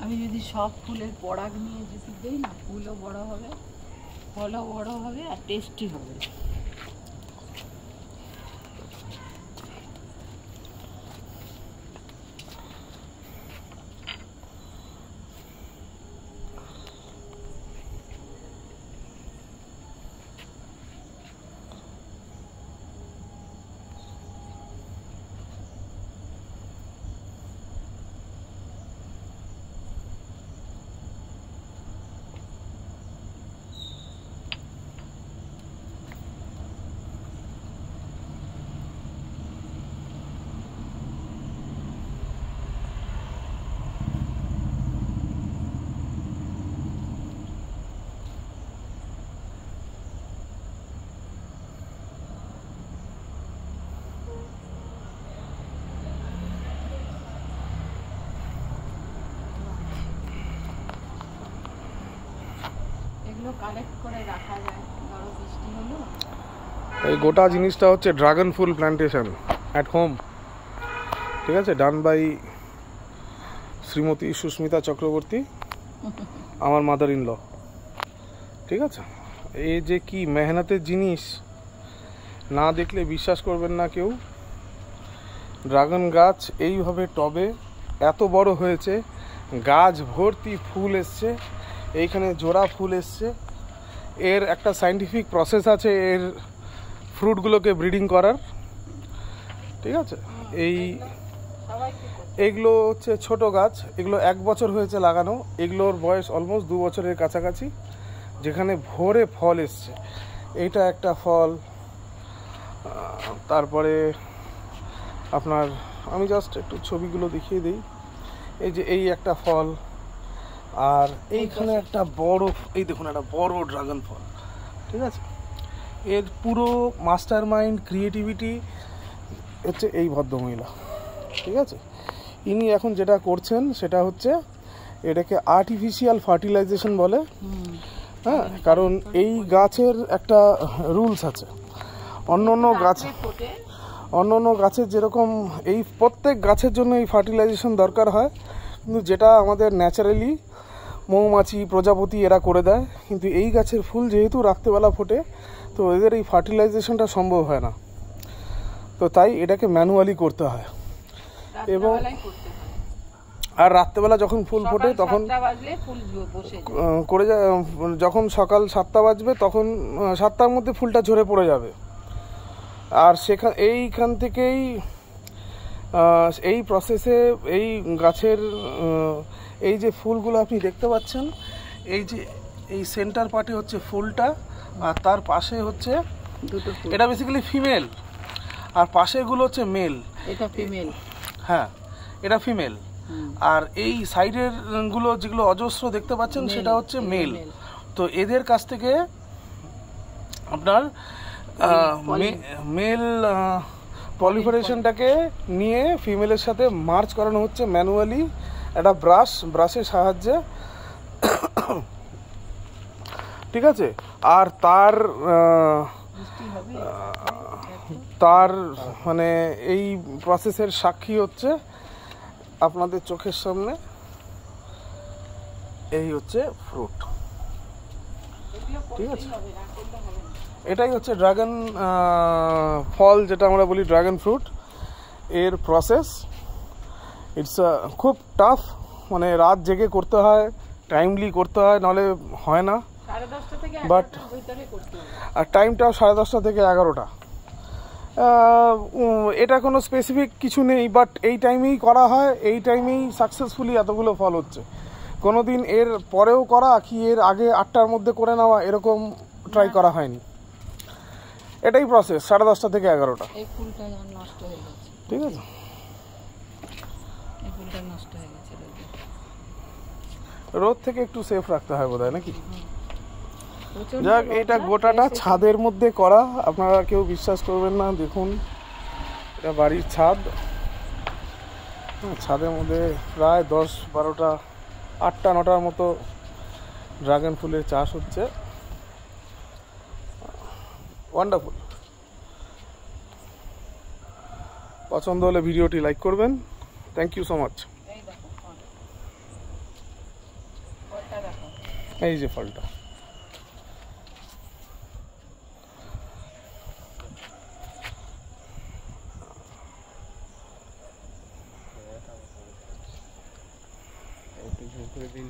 আমি যদি সব ফুলের পরাগ নিয়ে যদি দেই না, ফুলও বড় হবে, ফলও বড় হবে আর টেস্টি হবে। কালেক্ট করে রাখা যায়, ধরো বৃষ্টি হলো। এই গোটা জিনিসটা হচ্ছে dragon full plantation at home, ঠিক আছে, ডান বাই শ্রীমতী সুস্মিতা চক্রবর্তী, আমার মাদার ইন ল। ঠিক আছে, এই যে কি মেহনতের জিনিস, না দেখলে বিশ্বাস করবেন না কেউ। ড্রাগন গাছ এইভাবে টবে এত বড় হয়েছে, গাছ ভর্তি ফুল এসছে, এইখানে জোড়া ফুল এসছে। এর একটা সায়েন্টিফিক প্রসেস আছে এর ফ্রুটগুলোকে ব্রিডিং করার, ঠিক আছে। এইগুলো হচ্ছে ছোট গাছ, এগুলো 1 বছর হয়েছে লাগানো, এগুলোর বয়স অলমোস্ট 2 বছরের কাছাকাছি, যেখানে ভোরে ফল এসছে। এইটা একটা ফল, তারপরে আপনার আমি জাস্ট একটু ছবিগুলো দেখিয়ে দিই। এই যে এই একটা ফল, আর এইখানে একটা বড়, এই দেখুন একটা বড় ড্রাগন ফল, ঠিক আছে। এর পুরো মাস্টার মাইন্ড ক্রিয়েটিভিটি হচ্ছে এই ভদ্রমহিলা, ঠিক আছে। ইনি এখন যেটা করছেন সেটা হচ্ছে এটাকে আর্টিফিশিয়াল ফার্টিলাইজেশন বলে, হ্যাঁ, কারণ এই গাছের একটা রুলস আছে। অন্য অন্য গাছের যেরকম এই প্রত্যেক গাছের জন্য এই ফার্টিলাইজেশন দরকার হয়, কিন্তু যেটা আমাদের ন্যাচারালি মৌমাছি প্রজাপতি এরা করে দেয়, কিন্তু এই গাছের ফুল যেহেতু রাত্রেবেলা ফোটে, তো এদের এই ফার্টিলাইজেশনটা সম্ভব হয় না, তো তাই এটাকে ম্যানুয়ালি করতে হয়। এবং আর রাত্রেবেলা যখন ফুল ফোটে তখন করে যায়, যখন সকাল 7টা বাজবে তখন 7টার মধ্যে ফুলটা ঝরে পড়ে যাবে। আর এইখান থেকেই এই প্রসেসে এই গাছের এই যে ফুলগুলো আপনি দেখতে পাচ্ছেন, এই যে এই সেন্টার পার্টে হচ্ছে ফুলটা, আর তার পাশে হচ্ছে এটা বেসিক্যালি ফিমেল, আর পাশেগুলো হচ্ছে মেল। এটা ফিমেল, হ্যাঁ এটা ফিমেল। আর এই সাইডের গুলো যেগুলো অজস্র দেখতে পাচ্ছেন সেটা হচ্ছে মেল। তো এদের কাছ থেকে আপনার মেল পলিফারেশনটাকে নিয়ে ফিমেলের সাথে মার্চ করানো হচ্ছে ম্যানুয়ালি একটা ব্রাশের সাহায্যে, ঠিক আছে। আর তার মানে এই প্রসেসের সাক্ষী হচ্ছে আপনাদের চোখের সামনে এই হচ্ছে ফ্রুট, ঠিক আছে। এটাই হচ্ছে ড্রাগন ফল, যেটা আমরা বলি ড্রাগন ফ্রুট। এর প্রসেস ইটস খুব টাফ, মানে রাত জেগে করতে হয়, টাইমলি করতে হয়, নাহলে হয় না। বাট আর টাইমটাও 10:30 থেকে 11টা। এটা কোনো স্পেসিফিক কিছু নেই, বাট এই টাইমেই করা হয়, এই টাইমেই সাকসেসফুলি এতগুলো ফল হচ্ছে। কোনো দিন এর পরেও করা কি এর আগে 8টার মধ্যে করে নেওয়া এরকম ট্রাই করা হয়নি। এটাই প্রসেস 10:30 থেকে 11টা। এই ফুলটা নষ্ট হয়ে গেছে, ঠিক আছে, এই ফুলটা নষ্ট হয়ে গেছে। রোদ থেকে একটু সেফ রাখতে হয় বোধহয়, নাকি? যাক, এটা গোটাটা ছাদের মধ্যে করা, আপনারা কেউ বিশ্বাস করবেন না। দেখুন, এটা বাড়ির ছাদ, ছাদের মধ্যে প্রায় 10-12টা 8টা-9টার মতো ড্রাগন ফুলের চাষ হচ্ছে। ওয়ান্ডারফুল। পছন্দ হলে ভিডিওটি লাইক করবেন। Thank you so much. এই যে ফলটা, একটু ঝুঁক করে দিন।